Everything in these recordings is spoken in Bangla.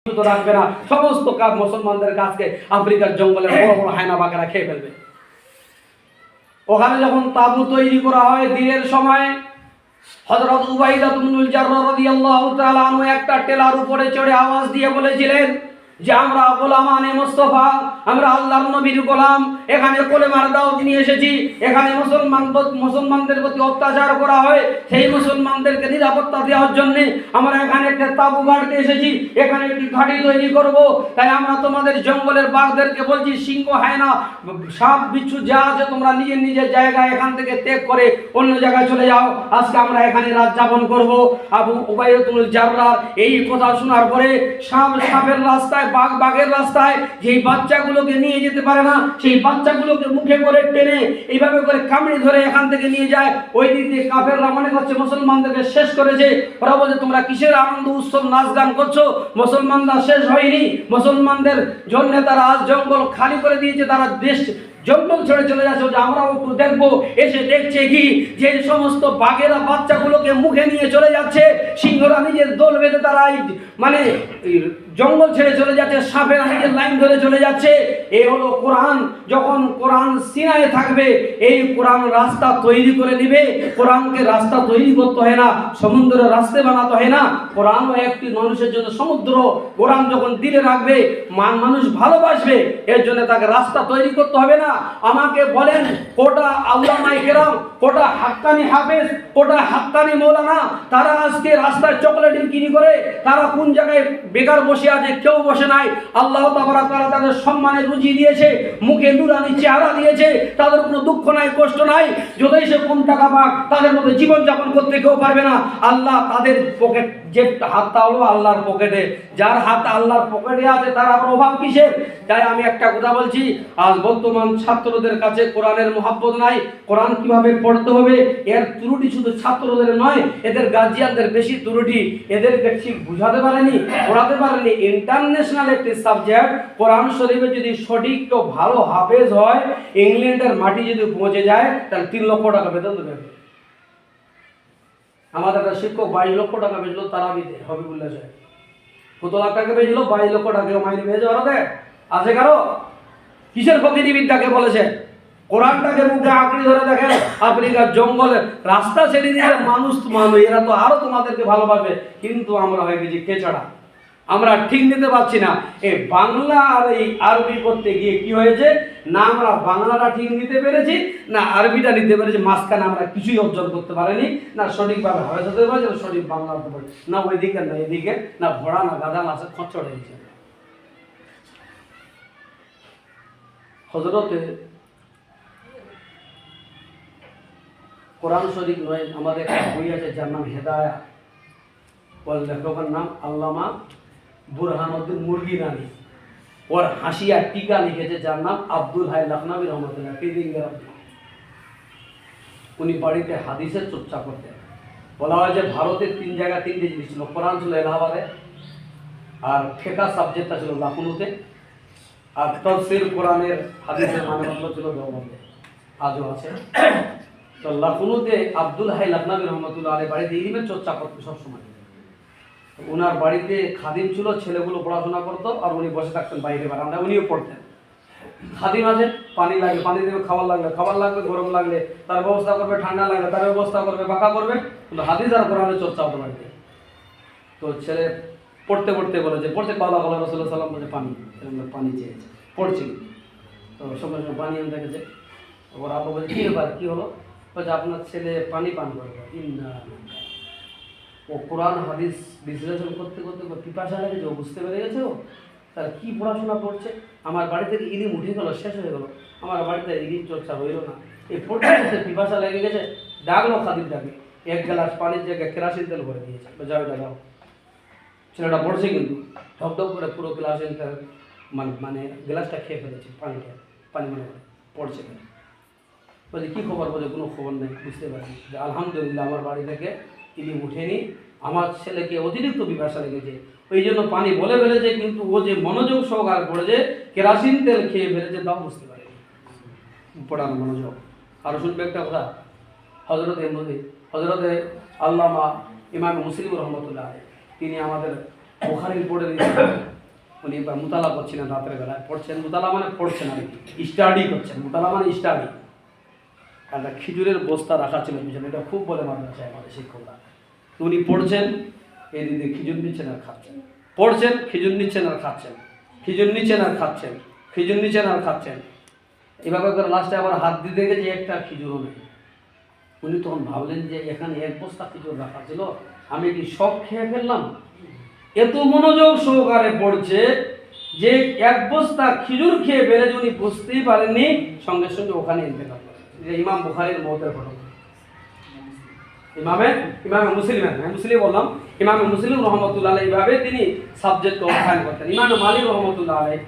রাখবে না, সমস্ত মুসলমানদের কাছকে আফ্রিকার জঙ্গলে বড় বড় হায়না বাঘেরা খেয়ে ফেলবে। ওখানে যখন তাবু তৈরি করা হয় দিনের সময়, হযরত উবাইদা ইবনুল জাররাহ রাদিয়াল্লাহু তাআলা আনহু একটা টেলার উপরে চড়ে আওয়াজ দিয়ে বলেছিলেন যে আমরা গোলামানে মুস্তাফা, আমরা আল্লাহর নবীর গোলাম, এখানে কলেমার দাওয়াত নিয়ে এসেছি। এখানে মুসলমানদের প্রতি অত্যাচার করা হয়, সেই মুসলমানদেরকে নিরাপত্তা দেওয়ার জন্য আমরা এখানে একটা তাবু গাড়তে এসেছি, এখানে একটি ঘাঁটি তৈরি করব। তাই আমরা তোমাদের জঙ্গলের বাঘদেরকে বলছি, সিংহ হায়না সাপ বিচ্ছু যা আছে তোমরা নিজের নিজের জায়গায় এখান থেকে ত্যাগ করে অন্য জায়গায় চলে যাও, আজকে আমরা এখানে রাত যাপন করব। আবু উবাইদা ইবনুল জাররাহ এই কথা শোনার পরে সাপের রাস্তায়, বাঘের রাস্তায় যেই বাচ্চাগুলোকে নিয়ে যেতে পারে না, সেই বাচ্চাগুলোকে মুখে করে টেনে এইভাবে করে কামড়ে ধরে এখান থেকে নিয়ে যায়। ওই দিক দিয়ে কাফেররা মনে করছে মুসলমানদেরকে শেষ করেছে। ওরা বলছে তোমরা কিসের আনন্দ উৎসব নাচ গান করছো, মুসলমানরা শেষ হয়নি। মুসলমানদের জন্য তারা আজ জঙ্গল খালি করে দিয়েছে, তারা দেশ জঙ্গল ছেড়ে চলে যাচ্ছে। যে আমরাও একটু দেখবো। এসে দেখছে কি যে সমস্ত বাঘেরা বাচ্চাগুলোকে মুখে নিয়ে চলে যাচ্ছে, সিংহরা নিজের দল বেঁধে তারা মানে জঙ্গল ছেড়ে চলে যাচ্ছে, সাপেরা নিজের লাইন ধরে চলে যাচ্ছে। এই হলো কোরআন। যখন কোরআন সিনায় থাকবে, এই কোরআন রাস্তা তৈরি করে দিবে। কোরআনকে রাস্তা তৈরি করতে হয় না, সমুদ্রের রাস্তা বানাতে হয় না। কোরআনও একটি মানুষের জন্য সমুদ্র। কোরআন যখন দিলে রাখবে, মানুষ ভালোবাসবে, এর জন্য তাকে রাস্তা তৈরি করতে হবে না। আমাকে বলেন কোটা আউলামায়ে কেরাম, কোটা হাক্কানি হাফেজ, কোটা হাক্কানি মৌলানা, তারা আজকে রাস্তায় চকলেট বিক্রি করে তারা কোন জায়গায় বেকার বসে আছে? কেউ বসে নাই। আল্লাহ তাবারক ওয়া তাআলা তাদের সম্মানে রুজি দিয়েছে, মুখে নুরানি চেহারা দিয়েছে, তাদের কোনো দুঃখ নাই, কষ্ট নাই। যতই সে কম টাকা পাক, তাদের মতো জীবন যাপন করতে কেউ পারবে না। আল্লাহ তাদের পকেট, যে হাতটা হলো আল্লাহর পকেটে, যার হাত আল্লাহর পকেটে আছে তার আবার অভাব কিসের? তাই আমি একটা কথা বলছি, আজ বর্তমান ছাত্রদের কাছে কোরআনের মহব্বত নাই। কোরআন কিভাবে পড়তে হবে এর ত্রুটি শুধু ছাত্রদের নয়, এদের গার্জিয়ানদের বেশি ত্রুটি। এদেরকে ঠিক বুঝাতে পারেনি, পড়াতে পারেনি। ইন্টারন্যাশনাল একটি সাবজেক্ট, কোরআন শরীফে যদি সঠিক কেউ ভালো হাফেজ হয়, ইংল্যান্ডের মাটি যদি পৌঁছে যায়, তাহলে 3 লক্ষ টাকা বেতন দেবে। আমাদের একটা শিক্ষক 22 লক্ষ টাকা বেচলো তারাবিতে, হবিবুল্লাহ সাহেব কত লাখ টাকা বেচলো, 22 লক্ষ টাকা মাইনে পেয়েছে। ওরাতে আছে কারো? কিসের ফকিরি বিদ্যাকে বলেছে? কোরআনটাকে মুখে আঁকড়ে ধরে দেখেন, আফ্রিকার জঙ্গলে রাস্তা ছেড়ে দিয়ে মানুষ এরা তো আরো তোমাদেরকে ভালোবাসবে। কিন্তু আমরা হয়ে গেছি কেচড়া, আমরা ঠিক নিতে পারছি না। এই বাংলা আর এই আরবি করতে গিয়ে কি হয়েছে, না আমরা বাংলাটা ঠিক নিতে পেরেছি, না আরবিটা নিতে পেরেছি। মাঝখানে আমরা কিছুই অর্জন করতে পারিনি, না সঠিকভাবে হাফেজ হতে পারছি, না সঠিক বাংলা হতে পারছি, না ওইদিকে না এদিকে, না ঘোড়া না গাধা, না খচ্চড় হয়েছে। হযরতে কোরআন শরীফ নয়, আমাদের একটা বই আছে যার নাম হেদায়া, ওর লেখকের নাম আল্লামা বুরহানুদ্দিন মুরগিনানি। ওর হাসিয়া টিকা লিখেছে যার নাম আব্দুল হাই লখনবী রহমতুল্লাহ। উনি বাড়িতে হাদিসের চর্চা করতেন। বলা হয় যে ভারতের 3 জায়গায় 3টে জিনিস ছিল। কোরআন ছিল এলাহাবাদে, আর ফিকহ সাবজেক্টটা ছিল লখনউতে, আর তাফসীর কোরআনের হাদিসের মানদণ্ড ছিল দেওবন্দে, আজও আছে। তো লখনউতে আব্দুল হাই লখনবী রহমতুল্লাহ আলাইহি বাড়িতে ইলমের চর্চা করতেন সবসময়। ওনার বাড়িতে খাদিম ছিল, ছেলেগুলো পড়াশোনা করতো, আর উনি বসে থাকতেন বাইরে বারান্দায়, উনিও পড়তেন। খাদিম আছে, পানি লাগলে পানি দেবে, খাবার লাগবে, গরম লাগলে তার ব্যবস্থা করবে, ঠান্ডা লাগলে তার ব্যবস্থা করবে, বাঁকা করবে। কিন্তু হাদিস আর কোরআনের চর্চা হতো বাড়িতে। তো ছেলে পড়তে বলেছে, পড়তে পালা রাসূলুল্লাহ সাল্লাল্লাহু আলাইহি ওয়াসাল্লাম বলে পানি চেয়েছে, পড়ছি। তো সঙ্গে সঙ্গে পানি আনতে গেছে। ওর আব্বু বলছে কি ব্যাপার, কি হলো? বলছে আপনার ছেলে পানি পান করবে। ও কোরআন হাদিস বিশ্লেষণ করতে পিপাসা লেগেছে, ও বুঝতে পেরে গেছে। ও তার কি পড়াশোনা করছে, আমার বাড়ি থেকে ইলিম উঠে গেল, শেষ হয়ে গেল, আমার বাড়িতে ইলিম চর্চা হইল না। এই পড়তে পড়তে পিপাসা লেগে গেছে, ডাকলো খাদিমটাকে, 1 গ্লাস পানির জায়গায় কেরাসিন তেল ভরে দিয়েছে, যাও এটা দাও। ছেলেটা পড়ছে কিন্তু ঢকঢক করে পুরো গ্লাসের মানে গ্লাসটা খেয়ে ফেলেছে, পানি মানে পড়ছে। বলছে কী খবর? বলে কোনো খবর নেই। বুঝতে পারছি যে আলহামদুলিল্লাহ আমার বাড়ি থেকে ইলিম উঠেনি, আমার ছেলেকে অতিরিক্ত পিপাসা লেগেছে, ওই জন্য পানি বলে ফেলেছে, কিন্তু ও যে মনোযোগ সহকারে পড়েছে, কেরাসিন তেল খেয়ে ফেলেছে, তাও বুঝতে পারেনি পড়ার মনোযোগ। আরও শুনবে একটা কথা, হজরতে আল্লামা ইমাম মুসলিম রহমতুল্লাহ, তিনি আমাদের বুখারী পড়ে দিয়েছেন। উনি এবার মুতালা করছিলেন রাতের বেলায়, পড়ছেন, মুতালা মানে পড়ছেন আর কি, স্টাডি করছেন, মুতালা মানে স্টাডি। একটা খেজুরের বস্তা রাখা ছিল পিছনে, এটা খুব বলে মাদ্রাসায় আমাদের শিক্ষকরা। উনি পড়ছেন, এই দিদি খেজুর নিচ্ছেন আর খাচ্ছেন, পড়ছেন, খেজুর নিচ্ছেন আর খাচ্ছেন, খেজুর নিচ্ছেন আর খাচ্ছেন, খেজুর নিচ্ছেন আর খাচ্ছেন। এভাবে করে লাস্টে আবার হাত দিতে গেছে, একটা খেজুরও নেই। উনি তখন ভাবলেন যে এখানে এক বস্তা খেজুর রাখা ছিল, আমি কি সব খেয়ে ফেললাম? এত মনোযোগ সহকারে পড়ছে যে এক বস্তা খেজুর খেয়ে ফেলে উনি বুঝতেই পারেননি, সঙ্গে সঙ্গে ওখানে ইন্তেকাল করেন। যে ইমাম বুখারীর মওতের ঘটনা, ইমামে মুসলিম বললাম, ইমামে মুসলিম রহমতুল্লাহ আলাইহি এইভাবে তিনি সাবজেক্টকে অধ্যয়ন করতেন। ইমামে মালিক রহমতুল্লাহ আলাইহি,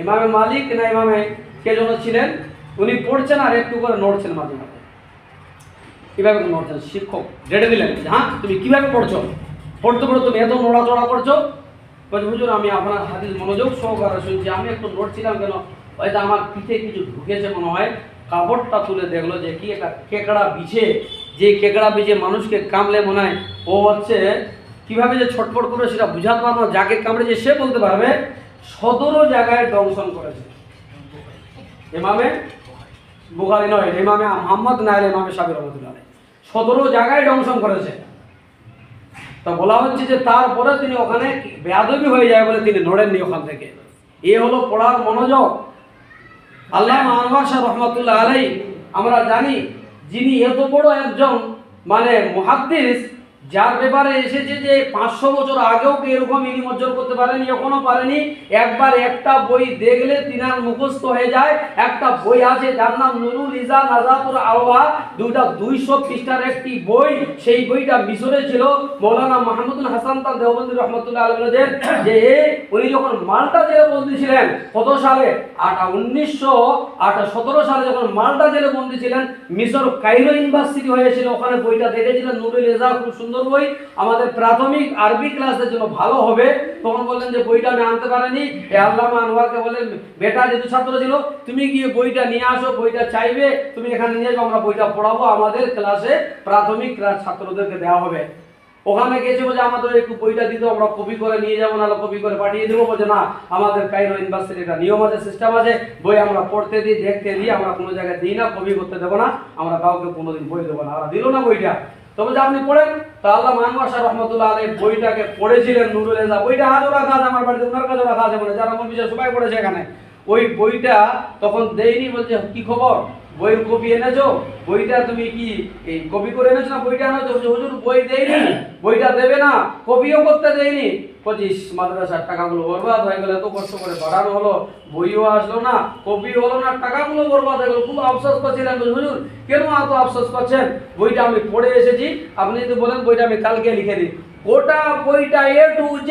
ইমামে মালিক না ইমামে কে যেন ছিলেন, উনি পড়ছেন আর একটু করে নড়ছেন মাঝে মাঝে, কীভাবে নড়ছেন? শিক্ষক ডেটে দিলেন, হ্যাঁ তুমি কীভাবে পড়ছো, পড়তে পড়তে তুমি এত নড়াচড়া করছো? বলছে হুজুর আমি আপনার হাদিস মনোযোগ সহকারে শুনছি, আমি একটু নড়ছিলাম কেন, হয়তো আমার পিঠে কিছু ঢুকেছে মনে হয়। কাপড়টা তুলে দেখলো যে কি একটা কেকড়া বিছে, যে কেকড়া বিছে মানুষকে কামড়ে মনে হয় ও হচ্ছে কীভাবে যে ছটফট করে সেটা বুঝাতে পারবো, যাকে কামড়েছে সে বলতে পারবে। 17 জায়গায় দংশন করেছে। ইমামে বুখারী নয়, ইমামে মুহাম্মদ নাইল, ইমামে শাফিঈ রহমাতুল্লাহ আলাইহি 17 জায়গায় দংশন করেছে। তা বলা হচ্ছে যে তারপরে তিনি ওখানে বেয়াদবি হয়ে যায় বলে তিনি নড়েননি ওখান থেকে। এ হলো পড়ার মনোযোগ। আল্লামা আনোয়ার শাহ রহমাতুল্লাহ আলাইহি আমরা জানি, যিনি এত বড় একজন মানে মুহাদ্দিস, যার ব্যাপারে এসেছে যে 500 বছর আগেও কেউ এরকম ইলম অর্জন করতে পারেনি, এখনো পারেনি। একবার একটা বই দেখলে তিনার মুখস্থ হয়ে যায়। একটা বই আছে যার নাম নুরুল ইজা নাজাতুল আরওয়া, 200 পৃষ্ঠার একটি বই। সেই বইটা মিশরে ছিল। মৌলানা মাহমুদুল হাসান তার দেওবন্দি রহমতুল্লাহ আলাইহি বলেছেন যে উনি যখন মাল্টা জেলে বন্দী ছিলেন, কত সালে? 1917 সালে যখন মাল্টা জেলে বন্দী ছিলেন, মিশর কায়রো ইউনিভার্সিটি হয়েছিল, ওখানে বইটা দেখেছিলেন নুরুল ইজা, খুব সুন্দর বই, আমাদের প্রাথমিক আরবি ক্লাসের জন্য ভালো হবে। তখন বললেন যে বইটা আমি আনতে পারিনি। আল্লামা আনোয়ারকে বললেন, বেটা যেহেতু ছাত্র ছিল, তুমি গিয়ে বইটা নিয়ে আসো, বইটা চাইবে তুমি এখানে নিয়ে যাও, আমরা বইটা পড়াবো, আমাদের ক্লাসে প্রাথমিক ক্লাস ছাত্রদেরকে দেওয়া হবে। ওখানে গেছে বলে আমাদের একটু বইটা দিতে, আমরা কপি করে নিয়ে যাবো, না কপি করে পাঠিয়ে দেবো। বলছে না, আমাদের কায়রো ইউনিভার্সিটির একটা নিয়ম আছে, সিস্টেম আছে, বই আমরা পড়তে দিই, দেখতে দিই, আমরা কোনো জায়গায় দিই না, কপি করতে দেবো না, আমরা কাউকে কোনোদিন বই দেবো না। আমরা দিল না বইটা। তবে যে আপনি পড়েন, তা আল্লামা আনোয়ার শাহ রহমাতুল্লাহ আলাইহি বইটাকে পড়েছিলেন নুরুল ইজা। বইটা আজও রাখা আছে আমার বাড়িতে, ওনার কাছেও রাখা আছে, বলে যারা আমার বিষয় সবাই পড়েছে এখানে। ওই বইটা তখন দেয়নি, বলছে কি খবর, বইয়ের কপি এনেছো? বইটা তুমি কি এই কপি করে এনেছো না বইটা এনেছো? হুজুর বই দেয়নি, বইটা দেবে না, কপিও করতে দেয়নি। 25 মাদ্রাসার টাকাগুলো বরবাদ হয়ে গেল, এত কষ্ট করে বাড়ানো হলো, বইও আসলো না, কপি হলো না, টাকাগুলো বরবাদ হয়ে গেল। খুব আফসোস করছিলেন, হুজুর কেন এত আফসোস করছেন? বইটা আমি পড়ে এসেছি, আপনি যদি বলেন বইটা আমি কালকে লিখে দিই। গোটা বইটা A to Z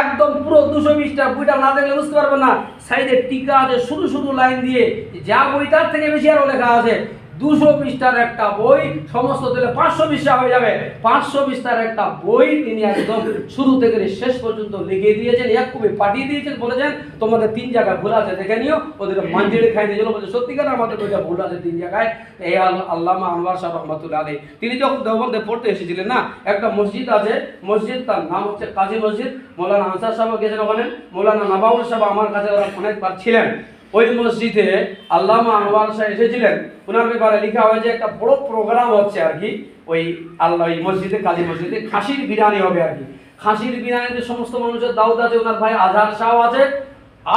একদম পুরো 200 পৃষ্ঠা, বইটা না দেখলে বুঝতে পারবেন না। সাইডে টিকা আছে শুধু শুধু লাইন দিয়ে, যা বইটার থেকে বেশি আরো লেখা আছে। 200 পৃষ্ঠার একটা বই, সমস্ত দিলে 500 পৃষ্ঠা হয়ে যাবে। 500 পৃষ্ঠার একটা বই তিনি একদম শুরু থেকে শেষ পর্যন্ত লিখে দিয়েছেন, এক কপি পাঠিয়ে দিয়েছেন, বলেছেন তোমাদের 3 জায়গায় ভুল আছে দেখে নিও। ওদের মাঞ্জিরে খাই দিয়েছিল, বলছে সত্যিকার আমাদের বইটা ভুল আছে 3 জায়গায়। এই আল্লামা আনোয়ার শাহ রহমাতুল্লাহ আলাইহি তিনি যখন দেওবন্দে পড়তে এসেছিলেন না, একটা মসজিদ আছে, মসজিদ তার নাম হচ্ছে কাজী মসজিদ। মৌলানা আনসার সাহেব গেছেন ওখানে, মৌলানা নবাউল সাহেব আমার কাছে ওরা অনেকবার ছিলেন। ওই মসজিদে আল্লামা আনোয়ার শাহ এসেছিলেন। ওনার ব্যাপারে লেখা হয়েছে একটা বড় প্রোগ্রাম হচ্ছে আর কি, ওই ওই মসজিদে, কাজী মসজিদে খাসির বিরিয়ানি হবে আর কি। খাসির বিরিয়ানিতে সমস্ত মানুষের দাওয়াত আছে, ওনার ভাই আজহার শাহ আছে।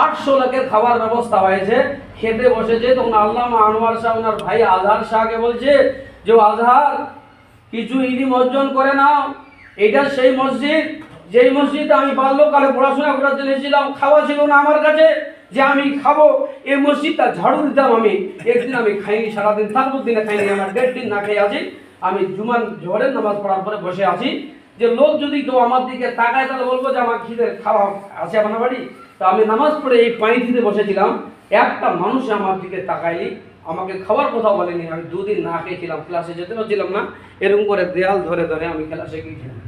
800 লোকের খাবার ব্যবস্থা হয়েছে, খেতে বসেছে। তখন আল্লামা আনোয়ার শাহ ওনার ভাই আজহার শাহকে বলছে যে আজহার, কিছু ইলম অর্জন করে নাও। এটা সেই মসজিদ, যেই মসজিদে আমি বাল্যকালে পড়াশোনা করার জন্য এসেছিলাম। খাওয়া ছিল না আমার কাছে যে আমি খাবো, এই মসজিদটা ঝাড়ু দিতাম আমি। একদিন আমি খাইনি, সারাদিন তারপর দিনে খাইনি, আমার 1.5 দিন না খেয়ে আছি। আমি জোহরের নামাজ পড়ার পরে বসে আছি, যে লোক যদি কেউ আমার দিকে তাকায় তাহলে বলবো যে আমার খিদের খাওয়া আছে আপনার বাড়ি। তো আমি নামাজ পড়ে এই পানি দিতে বসেছিলাম, একটা মানুষ আমার দিকে তাকায়নি, আমাকে খাওয়ার কথা বলেনি। আমি 2 দিন না খেয়েছিলাম, ক্লাসে যেতে পারছিলাম না, এরকম করে দেয়াল ধরে ধরে আমি ক্লাসে গিয়েছিলাম।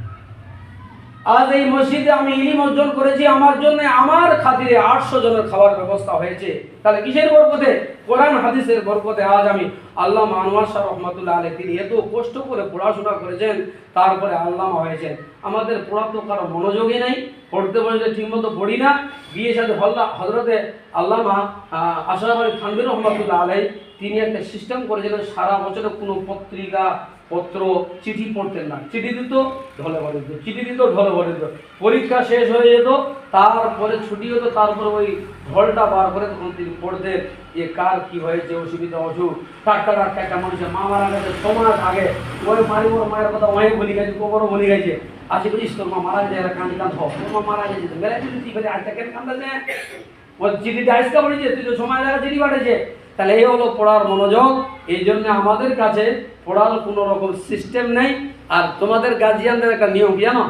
আজ এই মসজিদে আমি ইলম অর্জন করেছি, আমার জন্য আমার খাতিরে 800 জনের খাবার ব্যবস্থা হয়েছে। তাহলে কিসের বরকতে? কোরআন হাদিসের বরকতে আজ আমি আল্লামা আনোয়ার শাহ রহমাতুল্লাহ আলাইহি, তিনি এত কষ্ট করে পড়াশোনা করেছেন, তারপরে আল্লামা হয়েছেন। আমাদের পড়ার তো কারো মনোযোগই নেই, পড়তে বসলে ঠিকমতো পড়ি না। বিয়ে সাথে হজরতে আল্লামা আশরাফ আলী থানভী রহমাতুল্লাহ আলাইহি, তিনি একটা সিস্টেম করেছিলেন, সারা বছরে কোনো পত্রিকা পত্র চিঠি পড়তেন না। চিঠি দিত ঢলে ভরে দিত, চিঠি দিত ঢলে ভরে দিত। পরীক্ষা শেষ হয়ে যেত, তারপরে ছুটি হতো, তারপরে ওই ঢলটা বার করে তখন তিনি পড়তেন যে কার কি হয়েছে, অসুবিধা অসুখ। টাটকা টাটকা একটা মানুষের মা মারা গেছে 6 মাস আগে, ওই ওর মায়ের কথা অনেক বলি গেছে, কবরও বলি গেছে। আসি বলিস তোর মা মারা গেছে, কান্দি কান্দ তোর মা মারা গেছে, মেরে দিলি ফেলে আজকে কেন কান্দাছে? ওর চিঠিতে আইসকা বলেছে, তুই তো সময় লাগা চিঠি পাঠিয়েছে। তাহলে এই হলো পড়ার মনোযোগ। এই জন্য আমাদের কাছে পড়ার কোনো রকম সিস্টেম নেই। আর তোমাদের গার্জিয়ানদের একটা নিয়ম কি জানো?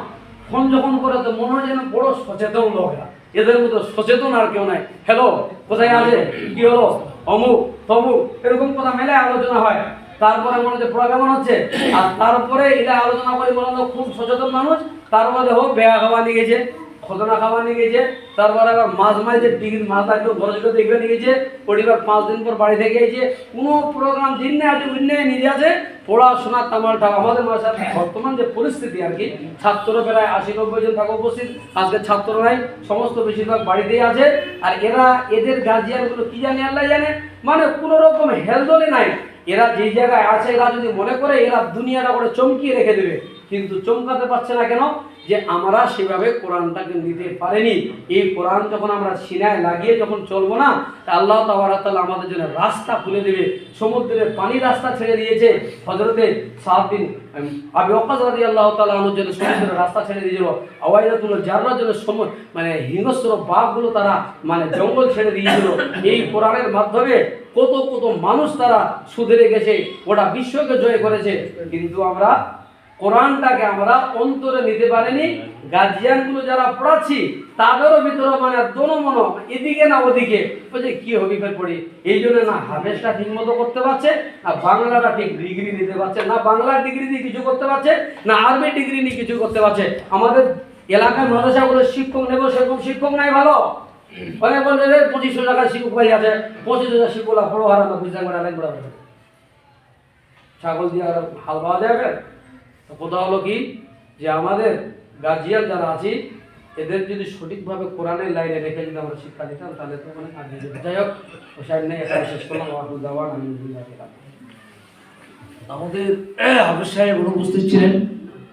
ফোন যখন করে তো মনে হয় যেন বড় সচেতন লোকরা, এদের মতো সচেতন আর কেউ নাই। হ্যালো, কোথায় আছে, কি হলো, অমুক তমুক, এরকম কথা মেলে আলোচনা হয়। তারপরে মনে হচ্ছে পড়া কেমন হচ্ছে, আর তারপরে এটা আলোচনা করে মনে হলো খুব সচেতন মানুষ। তারপরে দেখো বেয়া খাওয়া নিয়ে গেছে, খতনা খাওয়া নিয়ে গেছে, তারপরে আবার মাছ মারিছে, ডিগ্রি মাছ একটু বড় ছোটো দেখবে নিয়ে গেছে, পরিবার 5 দিন পর বাড়ি থেকে গেছে। কোনো প্রোগ্রাম দিন না আছে উন্নয়ন নিয়ে আছে, পড়াশোনার তামালটা। আমাদের মাসার বর্তমান যে পরিস্থিতি আর কি, ছাত্র প্রায় 80-90 জন থাকে উপস্থিত, আজকে ছাত্র নাই, সমস্ত বেশিরভাগ বাড়িতেই আছে। আর এরা এদের গার্জিয়ানগুলো কি জানে আল্লাহ জানে, মানে কোনো রকম হেলদোলে নাই। এরা যে জায়গায় আছে, এরা যদি মনে করে এরা দুনিয়াটা করে চমকিয়ে রেখে দেবে, কিন্তু চমকাতে পারছে না কেন? যে আমরা সেভাবে কোরআনটাকে নিতে পারিনি। এই কোরআন যখন আমরা সিনায় লাগিয়ে যখন চলবো না, আল্লাহ তাআলা আমাদের জন্য রাস্তা খুলে দেবে। সমুদ্রের পানি রাস্তা ছেড়ে দিয়েছে, হযরতে সাদ বিন আবি ওয়াক্কাস রাদিয়াল্লাহু তাআলা আনহুর জন্য সমুদ্রের রাস্তা ছেড়ে দিয়েছিল। আওয়াইদাতুল জাররার জন্য মানে হিংস্র বাঘগুলো তারা মানে জঙ্গল ছেড়ে দিয়েছিল। এই কোরআনের মাধ্যমে কত কত মানুষ তারা সুধরে গেছে, গোটা বিশ্বকে জয় করেছে। কিন্তু আমরা কোরআনটাকে আমরা অন্তরে নিতে পারিনি। গার্জিয়ানগুলো যারা পড়াচ্ছি তাদেরও ভিতরে মানে দোনো এদিকে না ওদিকে, বলছে কি হবে ফের পড়ি। এই জন্য না হাফেজটা ঠিক মতো করতে পারছে, না বাংলাটা ঠিক ডিগ্রি নিতে পারছে, না বাংলার ডিগ্রি দিয়ে কিছু করতে পারছে, না আরবি ডিগ্রি নিয়ে কিছু করতে পারছে। আমাদের এলাকার মাদ্রাসাগুলো শিক্ষক নেব, সেরকম শিক্ষক নাই ভালো। অনেক বলছে 2500 টাকার শিক্ষক পাই আছে, 25,000 শিক্ষক বড় হারা না বুঝতে পারে লাইন পড়া ছাগল দিয়ে হাল পাওয়া যাবে। কথা হলো কি, যে আমাদের গার্জিয়ান যারা আছি এদের যদি সঠিকভাবে কোরআনের লাইনে রেখে যদি আমরা শিক্ষা দিতাম, তাহলে তো মানে আগে যেতে। যাই হোক, সাহেব নেই, এখানে শেষ করলাম। আমাদের হাফেজ সাহেব অনুপস্থিত ছিলেন।